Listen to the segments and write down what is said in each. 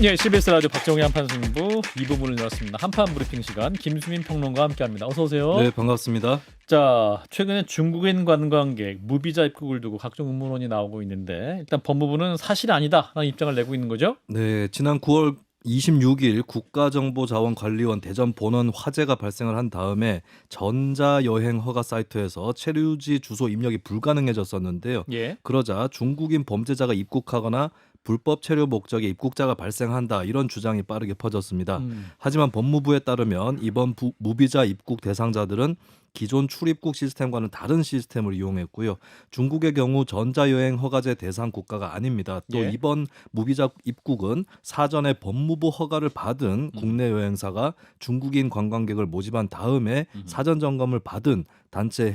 예, CBS 라디오 박정희 한판승부 2부문을 열었습니다. 한판 브리핑 시간 김수민 평론가와 함께합니다. 어서 오세요. 네, 반갑습니다. 자, 최근에 중국인 관광객 무비자 입국을 두고 각종 음모론이 나오고 있는데 일단 법무부는 사실 아니다라는 입장을 내고 있는 거죠? 네, 지난 9월 26일 국가정보자원관리원 대전 본원 화재가 발생을 한 다음에 전자여행 허가 사이트에서 체류지 주소 입력이 불가능해졌었는데요. 예. 그러자 중국인 범죄자가 입국하거나 불법 체류 목적의 입국자가 발생한다, 이런 주장이 빠르게 퍼졌습니다. 하지만 법무부에 따르면 이번 무비자 입국 대상자들은 기존 출입국 시스템과는 다른 시스템을 이용했고요. 중국의 경우 전자여행 허가제 대상 국가가 아닙니다. 또 예. 이번 무비자 입국은 사전에 법무부 허가를 받은 국내 여행사가 중국인 관광객을 모집한 다음에 사전 점검을 받은 단체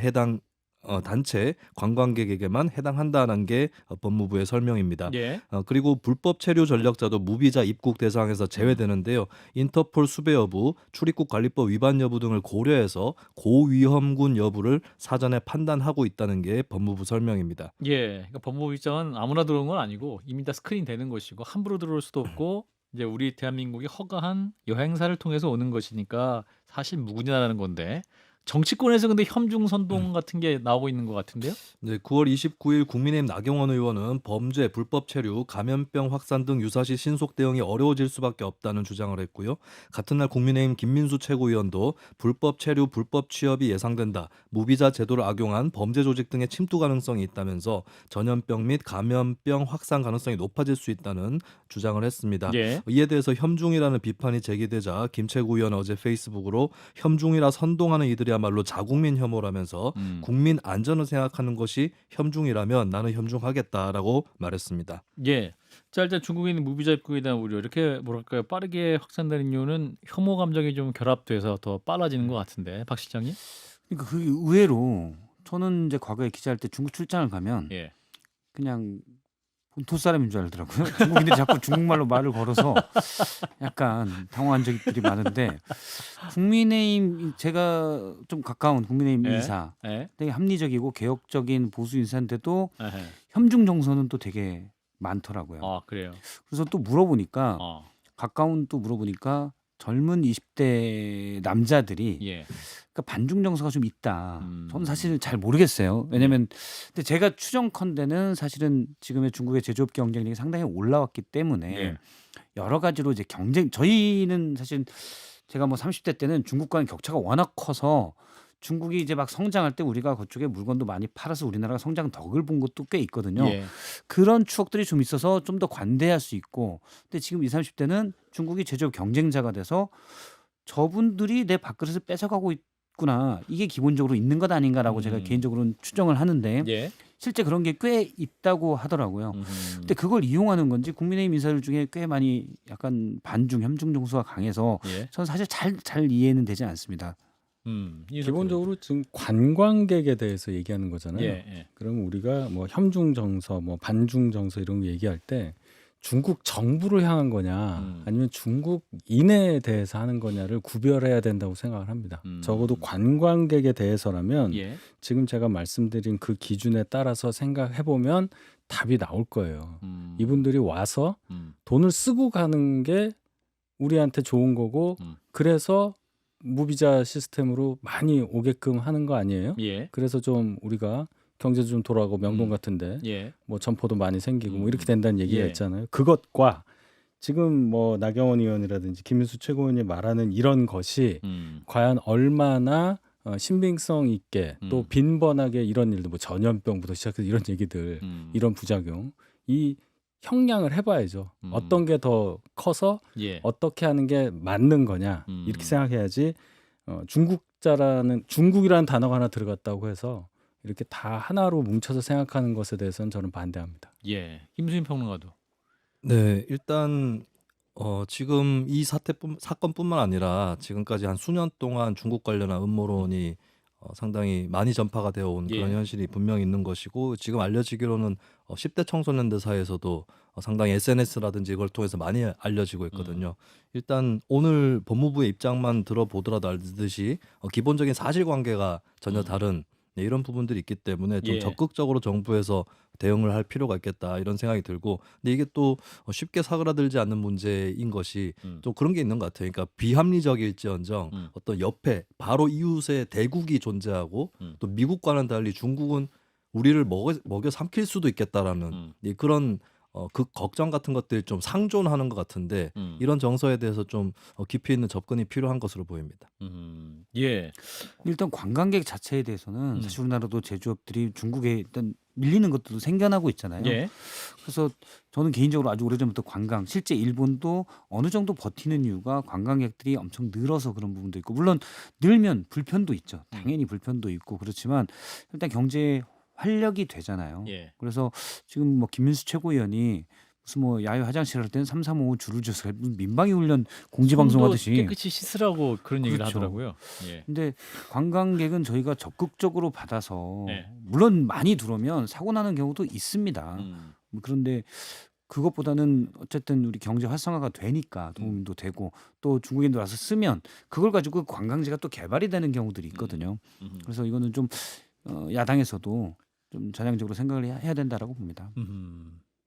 관광객에게만 해당한다는 게 법무부의 설명입니다. 예. 그리고 불법 체류 전력자도 무비자 입국 대상에서 제외되는데요. 인터폴 수배 여부, 출입국 관리법 위반 여부 등을 고려해서 고위험군 여부를 사전에 판단하고 있다는 게 법무부 설명입니다. 예. 그러니까 법무부 입장은 아무나 들어온 건 아니고 이미 다 스크린 되는 것이고 함부로 들어올 수도 없고 이제 우리 대한민국이 허가한 여행사를 통해서 오는 것이니까 사실 무근이라는 건데 정치권에서 근데 혐중 선동 같은 게 나오고 있는 것 같은데요? 네, 9월 29일 국민의힘 나경원 의원은 범죄, 불법 체류, 감염병 확산 등 유사시 신속 대응이 어려워질 수밖에 없다는 주장을 했고요. 같은 날 국민의힘 김민수 최고위원도 불법 체류, 불법 취업이 예상된다, 무비자 제도를 악용한 범죄 조직 등의 침투 가능성이 있다면서 전염병 및 감염병 확산 가능성이 높아질 수 있다는 주장을 했습니다. 예. 이에 대해서 혐중이라는 비판이 제기되자 김 최고위원은 어제 페이스북으로 혐중이라 선동하는 이들이야말로 자국민 혐오라면서 국민 안전을 생각하는 것이 혐중이라면 나는 혐중하겠다라고 말했습니다. 예. 자, 일단 중국인 무비자 입국에 대한 우려 이렇게 뭐랄까요 빠르게 확산되는 이유는 혐오 감정이 좀 결합돼서 더 빨라지는 것 같은데 박 실장님? 그러니까 그 의외로 저는 이제 과거에 기자할 때 중국 출장을 가면 예. 그냥 본토 사람인 줄 알더라고요. 중국인들이 자꾸 중국말로 말을 걸어서 약간 당황한 적들이 많은데 국민의힘 제가 좀 가까운 국민의힘 예. 인사 예. 되게 합리적이고 개혁적인 보수 인사인데도 에헤. 혐중 정서는 또 되게 많더라고요. 아, 그래요. 그래서 또 물어보니까 어. 가까운 또 물어보니까 젊은 20대 남자들이 예. 그러니까 반중 정서가 좀 있다. 음. 저는 사실 잘 모르겠어요. 왜냐면 근데 제가 추정컨대는 사실은 지금의 중국의 제조업 경쟁력이 상당히 올라왔기 때문에 예. 여러 가지로 이제 저희는 사실 제가 뭐 30대 때는 중국과는 격차가 워낙 커서 중국이 이제 막 성장할 때 우리가 그쪽에 물건도 많이 팔아서 우리나라가 성장 덕을 본 것도 꽤 있거든요. 예. 그런 추억들이 좀 있어서 좀 더 관대할 수 있고, 근데 지금 20, 30대는 중국이 제조업 경쟁자가 돼서 저분들이 내 밥그릇을 뺏어가고 있구나, 이게 기본적으로 있는 것 아닌가라고 제가 개인적으로는 추정을 하는데 예. 실제 그런 게 꽤 있다고 하더라고요. 근데 그걸 이용하는 건지 국민의힘 인사들 중에 꽤 많이 약간 반중, 혐중 정서가 강해서 예. 저는 사실 잘 이해는 되지 않습니다. 기본적으로 지금 관광객에 대해서 얘기하는 거잖아요. 예. 예. 그럼 우리가 뭐 혐중 정서, 뭐 반중 정서 이런 거 얘기할 때 중국 정부를 향한 거냐 아니면 중국인에 대해서 하는 거냐를 구별해야 된다고 생각을 합니다. 적어도 관광객에 대해서라면 예. 지금 제가 말씀드린 그 기준에 따라서 생각해 보면 답이 나올 거예요. 이분들이 와서 돈을 쓰고 가는 게 우리한테 좋은 거고 그래서 무비자 시스템으로 많이 오게끔 하는 거 아니에요? 예. 그래서 좀 우리가 경제도 좀 돌아가고 명동 같은데 예. 뭐 점포도 많이 생기고 뭐 이렇게 된다는 얘기가 예. 있잖아요. 그것과 지금 뭐 나경원 의원이라든지 김민수 최고위원이 말하는 이런 것이 과연 얼마나 신빙성 있게 또 빈번하게 이런 일들, 뭐 전염병부터 시작해서 이런 얘기들, 이런 부작용, 이 형량을 해봐야죠. 어떤 게 더 커서 예. 어떻게 하는 게 맞는 거냐, 이렇게 생각해야지. 중국이라는 단어가 하나 들어갔다고 해서 이렇게 다 하나로 뭉쳐서 생각하는 것에 대해서는 저는 반대합니다. 예. 김수민 평론가도. 네, 일단 지금 이 사건뿐만 아니라 지금까지 한 수년 동안 중국 관련한 음모론이 상당히 많이 전파가 되어 온 그런 예. 현실이 분명히 있는 것이고, 지금 알려지기로는 10대 청소년들 사이에서도 상당히 SNS라든지 이걸 통해서 많이 알려지고 있거든요. 일단 오늘 법무부의 입장만 들어보더라도 알듯이 기본적인 사실관계가 전혀 다른 네, 이런 부분들이 있기 때문에 좀 예. 적극적으로 정부에서 대응을 할 필요가 있겠다 이런 생각이 들고 근데 이게 또 쉽게 사그라들지 않는 문제인 것이 음. 또 그런 게 있는 것 같아요. 그러니까 비합리적일지언정 어떤 옆에 바로 이웃에 대국이 존재하고 또 미국과는 달리 중국은 우리를 먹여 삼킬 수도 있겠다라는 그런 그 걱정 같은 것들이 좀 상존하는 것 같은데 이런 정서에 대해서 좀 깊이 있는 접근이 필요한 것으로 보입니다. 예. 일단 관광객 자체에 대해서는 사실 우리나라도 제조업들이 중국에 일단 밀리는 것들도 생겨나고 있잖아요. 예. 그래서 저는 개인적으로 아주 오래전부터 관광, 실제 일본도 어느 정도 버티는 이유가 관광객들이 엄청 늘어서 그런 부분도 있고 물론 늘면 불편도 있죠. 당연히 불편도 있고 그렇지만 일단 경제 활력이 되잖아요. 예. 그래서 지금 뭐 김민수 최고위원이 무슨 뭐 야외 화장실 할 때는 3, 3, 5 줄을 줘서 무슨 민방위 훈련 공지 손도 방송하듯이. 깨끗이 씻으라고 그런 얘기를 그렇죠. 하더라고요. 예. 근데 관광객은 저희가 적극적으로 받아서 네. 물론 많이 들어오면 사고 나는 경우도 있습니다. 뭐 그런데 그것보다는 어쨌든 우리 경제 활성화가 되니까 도움도 되고 또 중국인들 와서 쓰면 그걸 가지고 관광지가 또 개발이 되는 경우들이 있거든요. 그래서 이거는 좀 야당에서도 좀 전향적으로 생각을 해야 된다라고 봅니다.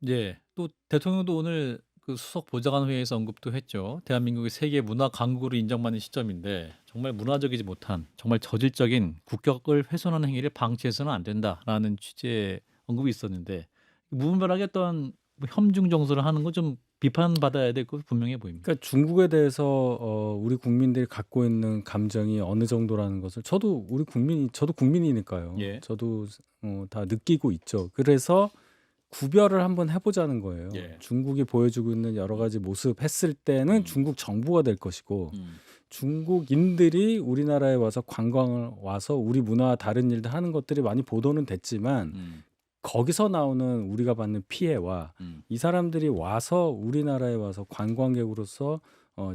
예. 또 대통령도 오늘 그 수석 보좌관 회의에서 언급도 했죠. 대한민국이 세계 문화 강국으로 인정받는 시점인데 정말 문화적이지 못한 정말 저질적인 국격을 훼손하는 행위를 방치해서는 안 된다라는 취지의 언급이 있었는데 무분별하게 어떤 혐중 정서를 하는 건 좀 비판받아야 될 거 분명해 보입니다. 그러니까 중국에 대해서 우리 국민들이 갖고 있는 감정이 어느 정도라는 것을 저도 국민이니까요. 예. 저도 다 느끼고 있죠. 그래서 구별을 한번 해보자는 거예요. 예. 중국이 보여주고 있는 여러 가지 모습 했을 때는 중국 정부가 될 것이고 중국인들이 우리나라에 와서 관광을 와서 우리 문화와 다른 일들 하는 것들이 많이 보도는 됐지만 거기서 나오는 우리가 받는 피해와 이 사람들이 와서 우리나라에 와서 관광객으로서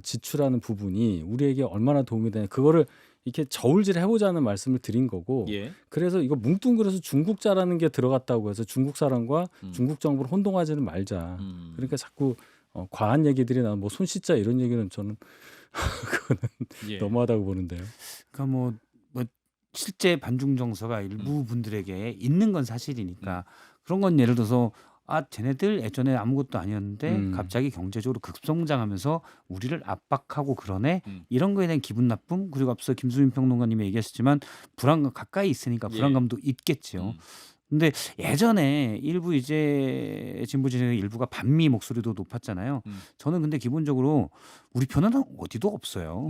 지출하는 부분이 우리에게 얼마나 도움이 되냐 그거를 이렇게 저울질 해보자는 말씀을 드린 거고 예. 그래서 이거 뭉뚱그려서 중국자라는 게 들어갔다고 해서 중국 사람과 중국 정부를 혼동하지는 말자. 그러니까 자꾸 과한 얘기들이 나뭐 손 씻자 이런 얘기는 저는 그거는 예. 너무하다고 보는데요. 그러니까 뭐 실제 반중 정서가 일부 분들에게 있는 건 사실이니까 그런 건 예를 들어서 쟤네들 예전에 아무것도 아니었는데 갑자기 경제적으로 급성장하면서 우리를 압박하고 그러네 이런 거에 대한 기분 나쁨 그리고 앞서 김수민 평론가님이 얘기하셨지만 불안감 가까이 있으니까 불안감도 있겠죠. 근데 예전에 일부 이제 진보 진영의 일부가 반미 목소리도 높았잖아요. 저는 근데 기본적으로 우리 편은 어디도 없어요.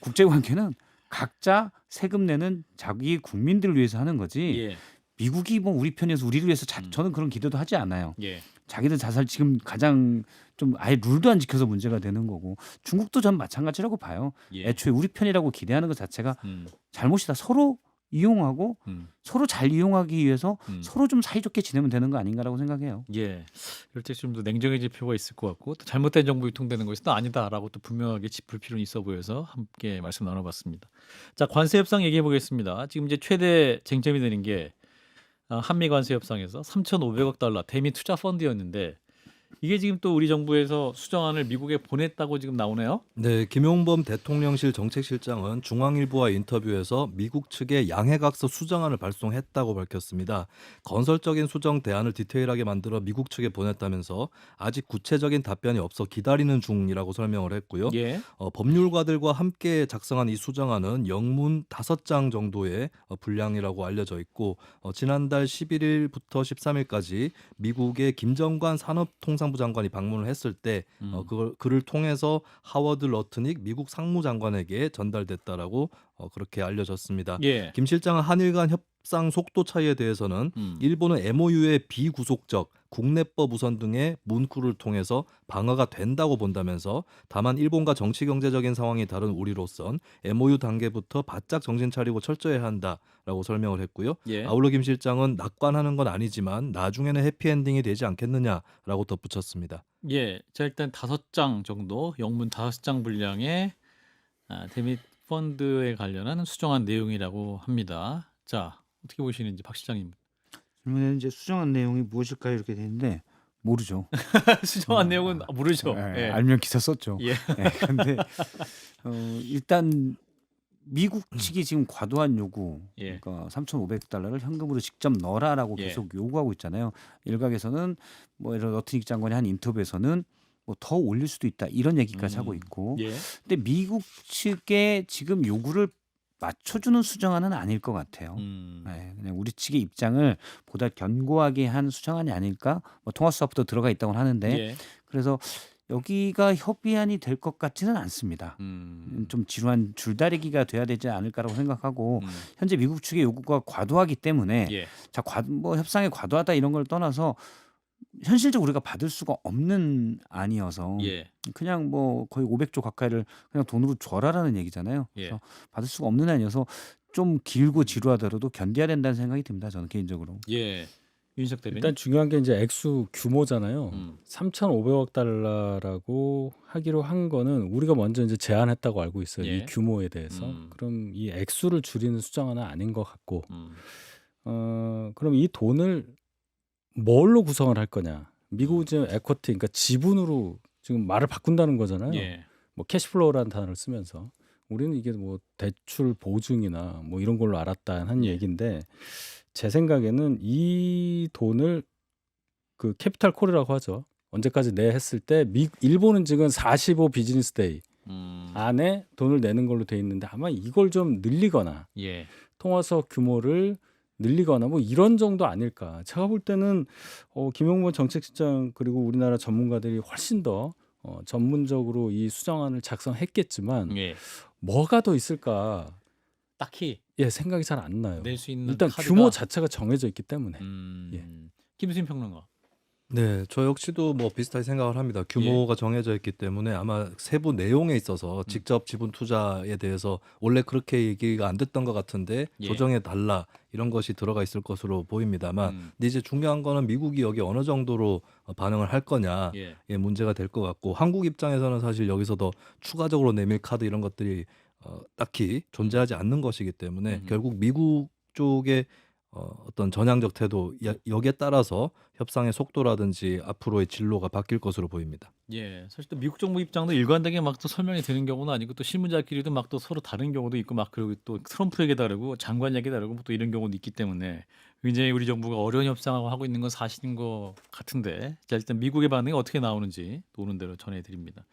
국제 관계는 각자 세금 내는 자기 국민들을 위해서 하는 거지. 예. 미국이 뭐 우리 편에서 우리를 위해서 저는 그런 기대도 하지 않아요. 예. 자기들 자살 지금 가장 좀 아예 룰도 안 지켜서 문제가 되는 거고 중국도 전 마찬가지라고 봐요. 예. 애초에 우리 편이라고 기대하는 것 자체가 잘못이다. 서로 이용하고 서로 잘 이용하기 위해서 서로 좀 사이좋게 지내면 되는 거 아닌가라고 생각해요. 예. 이럴 때 좀 더 냉정해질 필요가 있을 것 같고 또 잘못된 정보 유통되는 것이 또 아니다라고 또 분명하게 짚을 필요는 있어 보여서 함께 말씀 나눠봤습니다. 자, 관세 협상 얘기해 보겠습니다. 지금 이제 최대 쟁점이 되는 게 한미 관세 협상에서 3,500억 달러 대미 투자 펀드였는데 이게 지금 또 우리 정부에서 수정안을 미국에 보냈다고 지금 나오네요. 네, 김용범 대통령실 정책실장은 중앙일보와 인터뷰에서 미국 측에 양해각서 수정안을 발송했다고 밝혔습니다. 건설적인 수정 대안을 디테일하게 만들어 미국 측에 보냈다면서 아직 구체적인 답변이 없어 기다리는 중이라고 설명을 했고요. 예. 법률가들과 함께 작성한 이 수정안은 영문 5장 정도의 분량이라고 알려져 있고 지난달 11일부터 13일까지 미국의 김정관 산업통상부 장관이 방문을 했을 때 그를 통해서 하워드 러트닉 미국 상무장관에게 전달됐다라고 그렇게 알려졌습니다. 예. 김 실장은 한일 간 협상 속도 차이에 대해서는 일본은 MOU의 비구속적 국내법 우선 등의 문구를 통해서 방어가 된다고 본다면서 다만 일본과 정치 경제적인 상황이 다른 우리로선 MOU 단계부터 바짝 정신 차리고 철저해야 한다라고 설명을 했고요. 예. 아울러 김 실장은 낙관하는 건 아니지만 나중에는 해피엔딩이 되지 않겠느냐라고 덧붙였습니다. 예. 자, 일단 5장 정도 영문 5장 분량의 대미 펀드에 관련한 수정한 내용이라고 합니다. 자, 어떻게 보시는지 박 실장님. 질문에는 이제 수정한 내용이 무엇일까요? 이렇게 되는데 모르죠. 수정한 내용은 모르죠. 예, 예. 알면 기사 썼죠. 예. 그런데 일단 미국 측이 지금 과도한 요구, 예. 그러니까 3,500달러를 현금으로 직접 넣어라라고 예. 계속 요구하고 있잖아요. 일각에서는 뭐 이런 러트닉 장관이 한 인터뷰에서는 뭐 더 올릴 수도 있다 이런 얘기까지 하고 있고, 예. 근데 미국 측에 지금 요구를 맞춰주는 수정안은 아닐 것 같아요. 네, 그냥 우리 측의 입장을 보다 견고하게 한 수정안이 아닐까? 뭐 통화 수사부터 들어가 있다고 하는데, 예. 그래서 여기가 협의안이 될 것 같지는 않습니다. 좀 지루한 줄다리기가 돼야 되지 않을까라고 생각하고, 현재 미국 측의 요구가 과도하기 때문에 예. 자, 뭐 협상이 과도하다 이런 걸 떠나서 현실적으로 우리가 받을 수가 없는 안이어서 예. 그냥 뭐 거의 500조 가까이를 그냥 돈으로 줘라라는 얘기잖아요. 예. 그래서 받을 수가 없는 안이어서 좀 길고 지루하더라도 견뎌야 된다는 생각이 듭니다. 저는 개인적으로. 예. 윤석 대변인. 일단 중요한 게 이제 액수 규모잖아요. 음. 3,500억 달러라고 하기로 한 거는 우리가 먼저 이제 제안했다고 알고 있어요. 예. 이 규모에 대해서. 그럼 이 액수를 줄이는 수정안은 아닌 것 같고, 그럼 이 돈을 뭘로 구성을 할 거냐? 미국은 지금 에쿼티, 그러니까 지분으로 지금 말을 바꾼다는 거잖아요. 예. 뭐 캐시플로우라는 단어를 쓰면서 우리는 이게 뭐 대출 보증이나 뭐 이런 걸로 알았다 한 예. 얘기인데, 제 생각에는 이 돈을 그 캐피탈 콜이라고 하죠. 언제까지 내 했을 때 일본은 지금 45 비즈니스 데이 안에 돈을 내는 걸로 돼 있는데, 아마 이걸 좀 늘리거나 예. 통화서 규모를 늘리거나 뭐 이런 정도 아닐까. 제가 볼 때는 김용범 정책실장 그리고 우리나라 전문가들이 훨씬 더 전문적으로 이 수정안을 작성했겠지만 예. 뭐가 더 있을까? 딱히 생각이 잘 안 나요. 낼 수 있는 일단 카드가... 규모 자체가 정해져 있기 때문에. 예. 김수인 평론가. 네, 저 역시도 뭐 비슷하게 생각을 합니다. 규모가 정해져 있기 때문에 아마 세부 내용에 있어서 직접 지분 투자에 대해서 원래 그렇게 얘기가 안 됐던 것 같은데 예. 조정해 달라 이런 것이 들어가 있을 것으로 보입니다만, 근데 이제 중요한 거는 미국이 여기 어느 정도로 반응을 할 거냐 예, 문제가 될 것 같고, 한국 입장에서는 사실 여기서 더 추가적으로 내밀 카드 이런 것들이 딱히 존재하지 않는 것이기 때문에 결국 미국 쪽의 어떤 전향적 태도 여기에 따라서 협상의 속도라든지 앞으로의 진로가 바뀔 것으로 보입니다. 예, 사실 또 미국 정부 입장도 일관되게 막 또 설명이 되는 경우는 아니고, 또 실무자끼리도 막 또 서로 다른 경우도 있고, 막 그리고 또 트럼프 얘기 다르고 장관 얘기 다르고 또 이런 경우도 있기 때문에 굉장히 우리 정부가 어려운 협상을 하고 있는 건 사실인 것 같은데, 자, 일단 미국의 반응이 어떻게 나오는지 또 오는 대로 전해드립니다.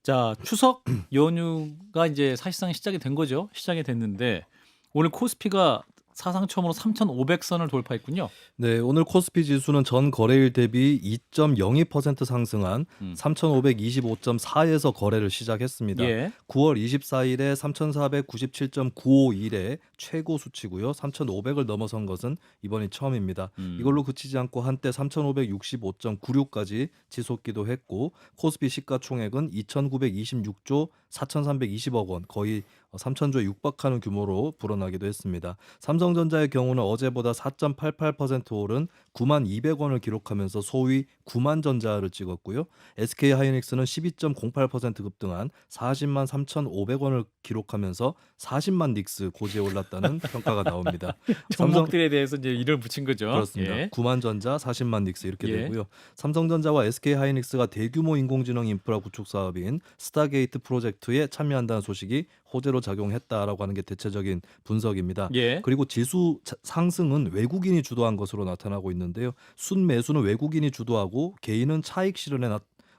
자, 추석 연휴가 이제 사실상 시작이 된 거죠. 시작이 됐는데 오늘 코스피가 사상 처음으로 3,500선을 돌파했군요. 네, 오늘 코스피 지수는 전 거래일 대비 2.02% 상승한 3,525.4에서 거래를 시작했습니다. 예. 9월 24일에 3,497.951의 최고 수치고요. 3,500을 넘어선 것은 이번이 처음입니다. 이걸로 그치지 않고 한때 3,565.96까지 지속기도 했고, 코스피 시가총액은 2,926조 4,320억 원, 거의 3,000조에 육박하는 규모로 불어나기도 했습니다. 삼성전자의 경우는 어제보다 4.88% 오른 9만 200원을 기록하면서 소위 9만 전자를 찍었고요. SK하이닉스는 12.08% 급등한 40만 3,500원을 기록하면서 40만 닉스 고지에 올랐다는 평가가 나옵니다. 종목들에 대해서 이제 이를 붙인 거죠. 그렇습니다. 예. 9만 전자, 40만 닉스 이렇게 예. 되고요. 삼성전자와 SK하이닉스가 대규모 인공지능 인프라 구축 사업인 스타게이트 프로젝트에 참여한다는 소식이 호재로 작용했다라고 하는 게 대체적인 분석입니다. 예. 그리고 지수 상승은 외국인이 주도한 것으로 나타나고 있는데요. 순매수는 외국인이 주도하고 개인은 차익 실현에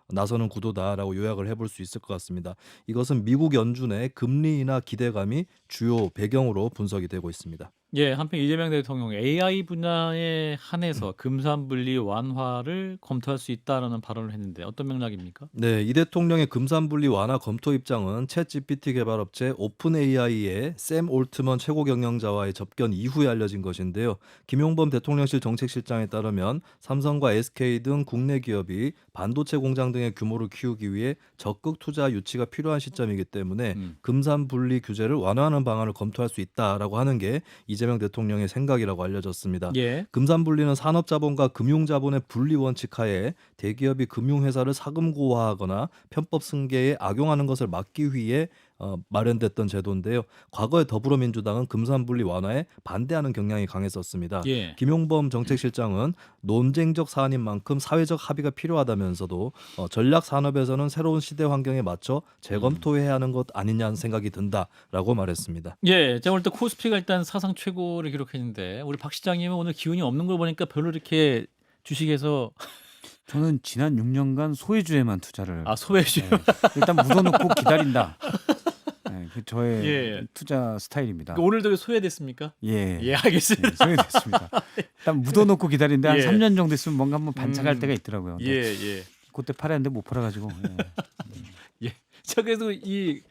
나서는 구도다라고 요약을 해볼 수 있을 것 같습니다. 이것은 미국 연준의 금리 인하 기대감이 주요 배경으로 분석이 되고 있습니다. 예, 한편 이재명 대통령 AI 분야에 한해서 금산분리 완화를 검토할 수 있다라는 발언을 했는데 어떤 맥락입니까? 네, 이 대통령의 금산분리 완화 검토 입장은 챗GPT 개발업체 오픈AI의 샘 올트먼 최고 경영자와의 접견 이후에 알려진 것인데요. 김용범 대통령실 정책실장에 따르면 삼성과 SK 등 국내 기업이 반도체 공장 등의 규모를 키우기 위해 적극 투자 유치가 필요한 시점이기 때문에 금산분리 규제를 완화하는 방안을 검토할 수 있다라고 하는 게 이재명 대통령의 생각이라고 알려졌습니다. 예. 금산분리는 산업자본과 금융자본의 분리 원칙 하에 대기업이 금융회사를 사금고화하거나 편법 승계에 악용하는 것을 막기 위해 마련됐던 제도인데요. 과거에 더불어민주당은 금산분리 완화에 반대하는 경향이 강했었습니다. 예. 김용범 정책실장은 논쟁적 사안인 만큼 사회적 합의가 필요하다면서도 전략 산업에서는 새로운 시대 환경에 맞춰 재검토해야 하는 것 아니냐는 생각이 든다라고 말했습니다. 예, 제가 오늘 또 코스피가 일단 사상 최고를 기록했는데 우리 박 시장님은 오늘 기운이 없는 걸 보니까 별로 이렇게 주식에서 저는 지난 6년간 소외주에만 투자를 소외주. 네, 일단 묻어놓고 기다린다. 네, 그 저의 예. 투자 스타일입니다. 오늘도 소외됐습니까? 예. 예, 알겠습니다. 네, 소외됐습니다. 일단 묻어놓고 기다리는데 한 예. 3년 정도 있으면 뭔가 한번 반짝할 때가 있더라고요. 예, 근데 예. 그때 팔아야 했는데 못 팔아가지고. 예. 자, 그래도 이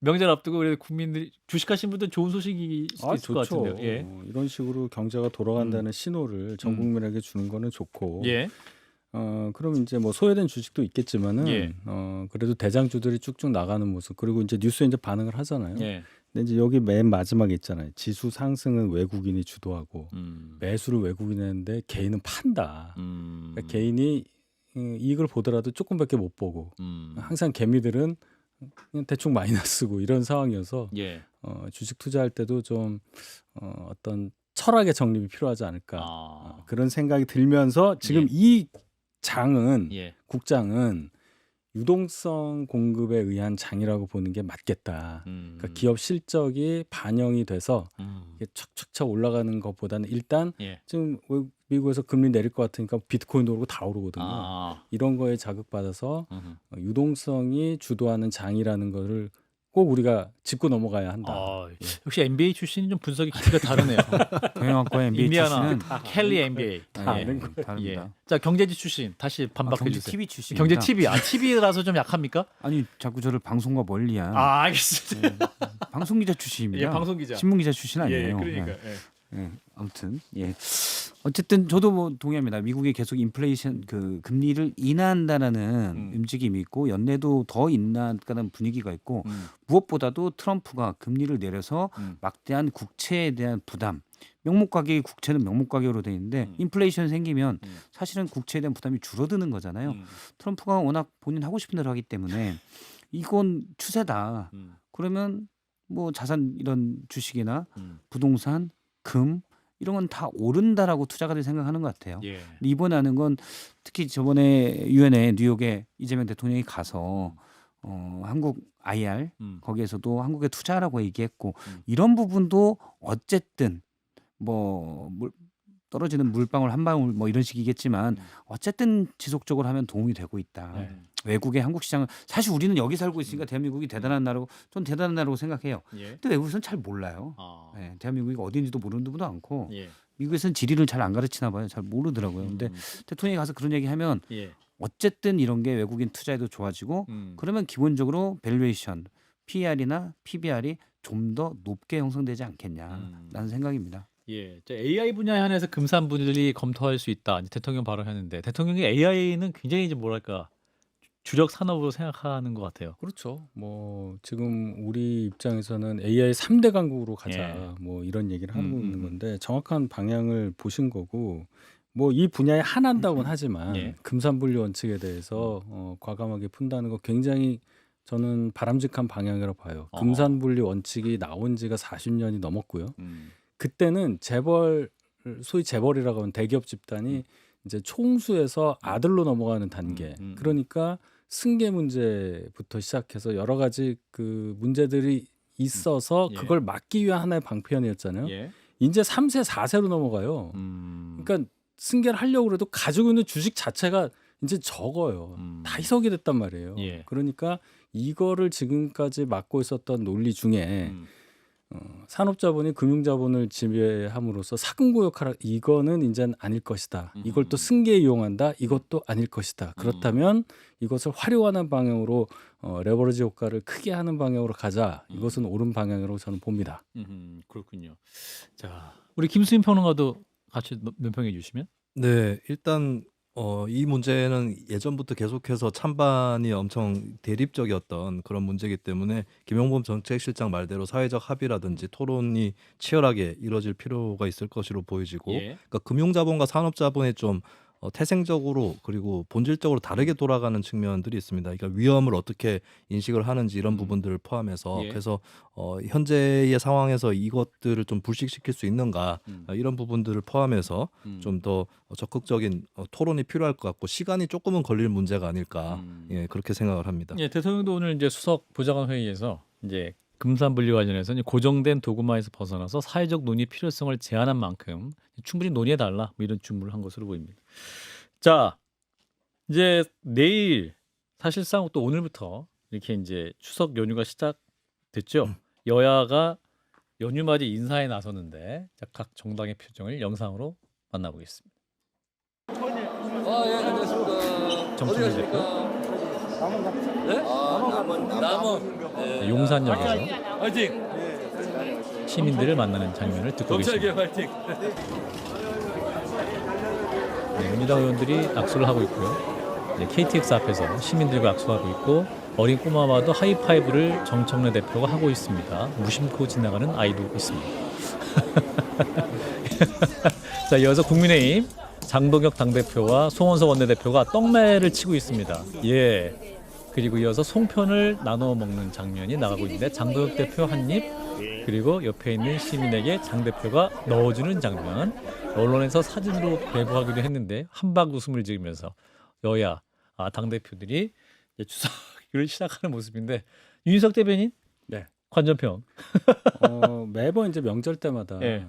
명절 앞두고 그래도 국민들이 주식하신 분들 좋은 소식이 수도 있을 것 좋죠. 같은데요. 예. 이런 식으로 경제가 돌아간다는 신호를 전 국민에게 주는 거는 좋고. 예. 그럼 이제 뭐 소외된 주식도 있겠지만은 예. 그래도 대장주들이 쭉쭉 나가는 모습 그리고 이제 뉴스에 이제 반응을 하잖아요. 예. 근데 이제 여기 맨 마지막에 있잖아요. 지수 상승은 외국인이 주도하고 매수를 외국인이 했는데 개인은 판다. 그러니까 개인이 이익을 보더라도 조금밖에 못 보고 항상 개미들은 그냥 대충 마이너스고 이런 상황이어서 예. 주식 투자할 때도 좀 어떤 철학의 정립이 필요하지 않을까 그런 생각이 들면서 지금 예. 이 장은 예. 국장은 유동성 공급에 의한 장이라고 보는 게 맞겠다. 그러니까 기업 실적이 반영이 돼서 이게 촥촥촥 올라가는 것보다는 일단 예. 지금 미국에서 금리 내릴 것 같으니까 비트코인도 오르고 다 오르거든요. 이런 거에 자극받아서 유동성이 주도하는 장이라는 거를 꼭 우리가 짚고 넘어가야 한다. 예. 역시 MBA 출신은 좀 분석이 깊이가 다르네요. 경영학과 MBA 인디아나 출신은 켈리 MBA. 다른 예. 다릅니다. 자, 경제지 출신 다시 반박해 경제 주세요. TV 출신. 경제 TV. TV라서 좀 약합니까? 아니 자꾸 저를 방송과 멀리한 알겠습니다. 방송 기자 출신입니다. 예, 방송 기자. 신문 기자 출신 아니에요. 예, 그러니까. 네. 예. 예, 아무튼 예. 어쨌든 저도 뭐 동의합니다. 미국이 계속 인플레이션 그 금리를 인하한다라는 움직임이 있고 연내도 더 인하하는 분위기가 있고 무엇보다도 트럼프가 금리를 내려서 막대한 국채에 대한 부담. 명목 가격이 국채는 명목 가격으로 돼 있는데 인플레이션 생기면 사실은 국채에 대한 부담이 줄어드는 거잖아요. 트럼프가 워낙 본인 하고 싶은 대로 하기 때문에 이건 추세다. 그러면 뭐 자산 이런 주식이나 부동산, 금 이런 건 다 오른다라고 투자가들이 생각하는 것 같아요. 예. 근데 이번에 하는 건 특히 저번에 유엔에 뉴욕에 이재명 대통령이 가서 한국 IR 거기에서도 한국에 투자하라고 얘기했고 이런 부분도 어쨌든 뭐 떨어지는 물방울 한 방울 뭐 이런 식이겠지만 어쨌든 지속적으로 하면 도움이 되고 있다. 네. 외국의 한국 시장은 사실 우리는 여기 살고 있으니까 대한민국이 대단한 나라고 전 대단한 나라고 생각해요. 예. 근데 외국에서는 잘 몰라요. 네, 대한민국이 어디인지도 모르는 분도 많고 예. 미국에서는 지리를 잘 안 가르치나 봐요. 잘 모르더라고요. 근데 대통령이 가서 그런 얘기 하면 예. 어쨌든 이런 게 외국인 투자에도 좋아지고 그러면 기본적으로 밸류에이션, PER이나 PBR이 좀 더 높게 형성되지 않겠냐라는 생각입니다. 예, AI 분야에 한해서 금산분들이 검토할 수 있다. 이제 대통령 발언했는데 대통령이 AI는 굉장히 이제 뭐랄까 주력 산업으로 생각하는 것 같아요. 그렇죠. 뭐 지금 우리 입장에서는 AI 3대 강국으로 가자. 예. 뭐 이런 얘기를 하고 있는 건데 정확한 방향을 보신 거고 뭐 이 분야에 한한다고는 하지만 예. 금산분리 원칙에 대해서 과감하게 푼다는 거 굉장히 저는 바람직한 방향이라고 봐요. 금산분리 원칙이 나온 지가 40년이 넘었고요. 그때는 재벌 소위 재벌이라고 하는 대기업 집단이 이제 총수에서 아들로 넘어가는 단계. 그러니까 승계 문제부터 시작해서 여러 가지 그 문제들이 있어서 예. 그걸 막기 위한 하나의 방편이었잖아요. 예. 이제 3세, 4세로 넘어가요. 그러니까 승계를 하려고 해도 가지고 있는 주식 자체가 이제 적어요. 다 희석이 됐단 말이에요. 예. 그러니까 이거를 지금까지 맡고 있었던 논리 중에 산업자본이 금융자본을 지배함으로써 사금고 역할을 이거는 이제는 아닐 것이다. 이걸 또 승계에 이용한다. 이것도 아닐 것이다. 그렇다면 이것을 활용하는 방향으로 레버리지 효과를 크게 하는 방향으로 가자. 이것은 옳은 방향으로 저는 봅니다. 그렇군요. 자, 우리 김수인 평론가도 같이 논평해 주시면. 네, 일단 이 문제는 예전부터 계속해서 찬반이 엄청 대립적이었던 그런 문제이기 때문에 김용범 정책실장 말대로 사회적 합의라든지 토론이 치열하게 이루어질 필요가 있을 것으로 보여지고 예. 그러니까 금융자본과 산업자본의 좀 태생적으로 그리고 본질적으로 다르게 돌아가는 측면들이 있습니다. 그러니까 위험을 어떻게 인식을 하는지 이런 부분들을 포함해서 예. 그래서 현재의 상황에서 이것들을 좀 불식시킬 수 있는가 이런 부분들을 포함해서 좀 더 적극적인 토론이 필요할 것 같고 시간이 조금은 걸릴 문제가 아닐까 예, 그렇게 생각을 합니다. 예, 대통령도 오늘 이제 수석 보좌관 회의에서 이제 금산분리 관련해서 이제 고정된 도구마에서 벗어나서 사회적 논의 필요성을 제한한 만큼 충분히 논의해 달라 뭐 이런 주문을 한 것으로 보입니다. 자, 이제 내일 사실상 또 오늘부터 이렇게 이제 추석 연휴가 시작됐죠. 여야가 연휴 맞이 인사에 나서는데 자, 각 정당의 표정을 영상으로 만나보겠습니다. 예, 안녕하십니까. 정청래 어디 대표. 가십니까? 네? 남원. 용산역에서 화이팅! 시민들을 만나는 장면을 듣고 경찰계 계십니다. 화이팅! 네, 민주당 의원들이 악수를 하고 있고요. 이제 KTX 앞에서 시민들과 악수하고 있고 어린 꼬마와도 하이파이브를 정청래 대표가 하고 있습니다. 무심코 지나가는 아이도 있습니다. 자, 이어서 국민의힘 장동혁 당대표와 송원석 원내대표가 떡매를 치고 있습니다. 예. 그리고 이어서 송편을 나눠 먹는 장면이 나가고 있는데 장동혁 대표 한 입, 그리고 옆에 있는 시민에게 장 대표가 넣어주는 장면. 언론에서 사진으로 배부하기도 했는데 한박 웃음을 지으면서 여야 당 대표들이 추석을 시작하는 모습인데 윤석 대변인, 네. 관전평. 매번 이제 명절 때마다 예.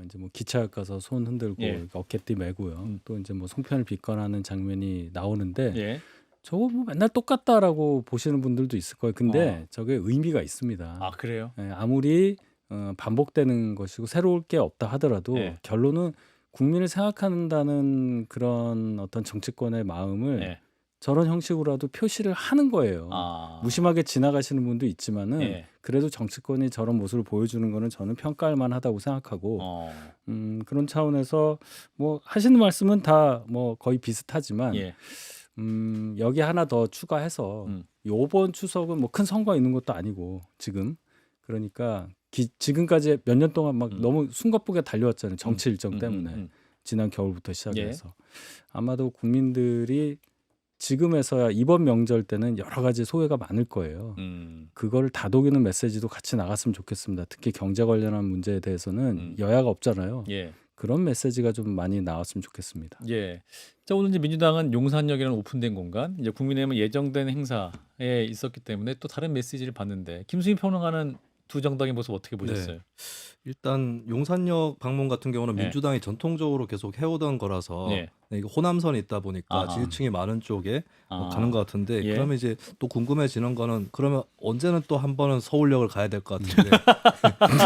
이제 뭐 기차 가서 손 흔들고 예. 이렇게 어깨띠 메고요. 또 이제 뭐 송편을 빚거나 하는 장면이 나오는데 예. 저거 뭐 맨날 똑같다라고 보시는 분들도 있을 거예요. 근데 저게 의미가 있습니다. 아, 그래요? 예, 아무리 반복되는 것이고 새로울 게 없다 하더라도 예. 결론은 국민을 생각한다는 그런 어떤 정치권의 마음을 예. 저런 형식으로라도 표시를 하는 거예요. 아. 무심하게 지나가시는 분도 있지만은 예. 그래도 정치권이 저런 모습을 보여주는 거는 저는 평가할 만하다고 생각하고 그런 차원에서 뭐 하시는 말씀은 다 뭐 거의 비슷하지만 예. 여기 하나 더 추가해서 요번 추석은 뭐 큰 선거가 있는 것도 아니고 지금 그러니까 지금까지 몇 년 동안 막 너무 숨가쁘게 달려왔잖아요. 정치 일정 때문에 지난 겨울부터 시작해서 아마도 국민들이 지금에서야 이번 명절 때는 여러 가지 소외가 많을 거예요. 그걸 다독이는 메시지도 같이 나갔으면 좋겠습니다. 특히 경제 관련한 문제에 대해서는 여야가 없잖아요. 예. 그런 메시지가 좀 많이 나왔으면 좋겠습니다. 예. 자, 오늘 이제 민주당은 용산역이라는 오픈된 공간, 이제 국민의힘은 예정된 행사에 있었기 때문에 또 다른 메시지를 받는데 김수희 평론가는 두 정당의 모습 어떻게 보셨어요? 일단 용산역 방문 같은 경우는 네. 민주당이 전통적으로 계속 해오던 거라서 네. 이게 호남선이 있다 보니까 아하. 지지층이 많은 쪽에 아. 가는 것 같은데 예. 그러면 이제 또 궁금해지는 거는 그러면 언제는 또 한 번은 서울역을 가야 될 것 같은데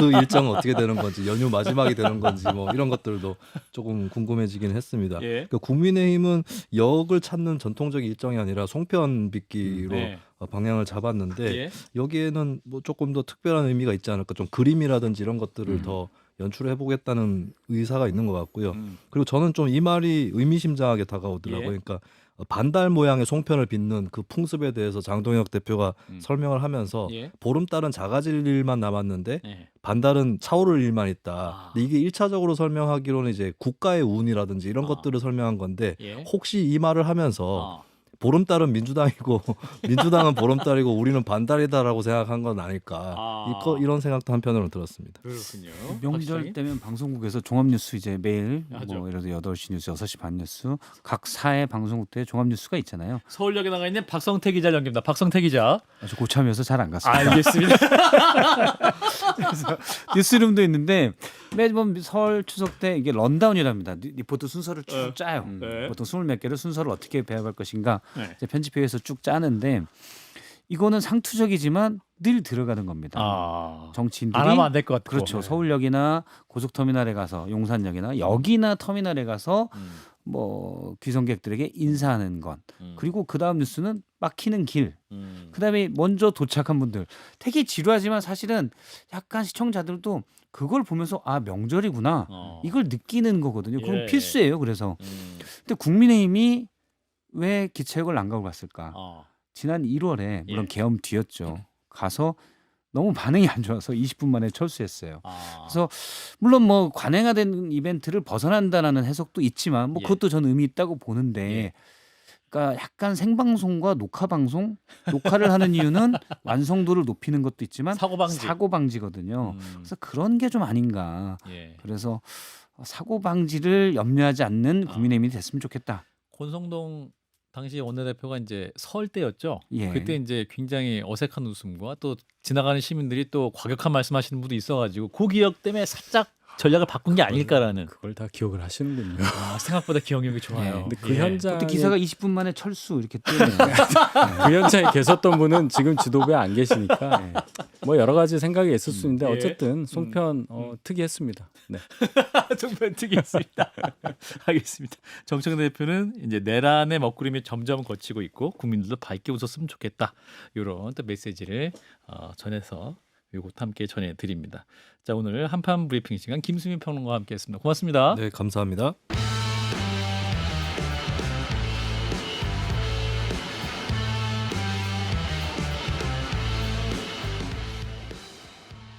그 일정은 어떻게 되는 건지 연휴 마지막이 되는 건지 뭐 이런 것들도 조금 궁금해지긴 했습니다. 예. 그러니까 국민의힘은 역을 찾는 전통적인 일정이 아니라 송편 빚기로 네. 방향을 잡았는데 예. 여기에는 뭐 조금 더 특별한 의미가 있지 않을까 좀 그림이라든지 이런 것들을 더 연출해 보겠다는 의사가 있는 것 같고요. 그리고 저는 좀 이 말이 의미심장하게 다가오더라고요. 예. 그러니까 반달 모양의 송편을 빚는 그 풍습에 대해서 장동혁 대표가 설명을 하면서 예. 보름달은 작아질 일만 남았는데 예. 반달은 차오를 일만 있다. 아. 근데 이게 1차적으로 설명하기로는 이제 국가의 운이라든지 이런 아. 것들을 설명한 건데 예. 혹시 이 말을 하면서 아. 보름달은 민주당이고 민주당은 보름달이고 우리는 반달이다라고 생각한 건 아닐까 이런 생각도 한편으로는 들었습니다. 그렇군요. 명절 박시장이? 때면 방송국에서 종합뉴스 이제 매일 하죠. 뭐 예를 들어 8시 뉴스, 6시 반 뉴스 각 사회 방송국대 종합뉴스가 있잖아요. 서울역에 나가 있는 박성태 기자 연결입니다. 박성태 기자. 아주 고참이어서 잘 안 갔습니다. 알겠습니다. 그래서 뉴스룸도 있는데 매번 설 추석 때 이게 런다운이랍니다. 리포트 순서를 쭉 짜요. 네. 보통 20몇 개를 순서를 어떻게 배합할 것인가 네. 이제 편집회의에서 쭉 짜는데 이거는 상투적이지만 늘 들어가는 겁니다. 아. 정치인들이 안 하면 안 될 것 같고. 그렇죠. 서울역이나 고속터미널에 가서 용산역이나 역이나 터미널에 가서 뭐 귀성객들에게 인사하는 건 그리고 그 다음 뉴스는 막히는 길 그다음에 먼저 도착한 분들 되게 지루하지만 사실은 약간 시청자들도 그걸 보면서 아 명절이구나 이걸 느끼는 거거든요. 그건 예. 필수예요. 그래서 근데 국민의힘이 왜 기차역을 안 가고 갔을까? 지난 1월에 물론 예. 계엄 뒤였죠. 가서 너무 반응이 안 좋아서 20분 만에 철수했어요. 아. 그래서 물론 뭐 관행화된 이벤트를 벗어난다라는 해석도 있지만 뭐 예. 그것도 저는 의미 있다고 보는데 예. 그러니까 약간 생방송과 녹화 방송 녹화를 하는 이유는 완성도를 높이는 것도 있지만 사고 방지. 사고 방지거든요. 음. 그래서 그런 게 좀 아닌가. 예. 그래서 사고 방지를 염려하지 않는 아. 국민의힘이 됐으면 좋겠다. 권성동 당시 원내대표가 이제 설 때였죠. 예. 그때 이제 굉장히 어색한 웃음과 또 지나가는 시민들이 또 과격한 말씀하시는 분도 있어가지고 그 기억 때문에 살짝 전략을 바꾼 게 아닐까라는. 그걸 다 기억을 하시는군요. 아, 생각보다 기억력이 좋아요. 네. 근데 그 예. 현장에 그때 기사가 20분 만에 철수 이렇게 뜨네요. 그 현장에 계셨던 분은 지금 지도부에 안 계시니까 네. 뭐 여러 가지 생각이 있을 수 있는데 예. 어쨌든 송편 특이했습니다. 네. 정말 특이했습니다. 알겠습니다. 정청래 대표는 이제 내란의 먹구름이 점점 거치고 있고 국민들도 밝게 웃었으면 좋겠다. 이런 또 메시지를 전해서 이것도 함께 전해드립니다. 자, 오늘 한판 브리핑 시간 김수민 평론가와 함께했습니다. 고맙습니다. 네, 감사합니다.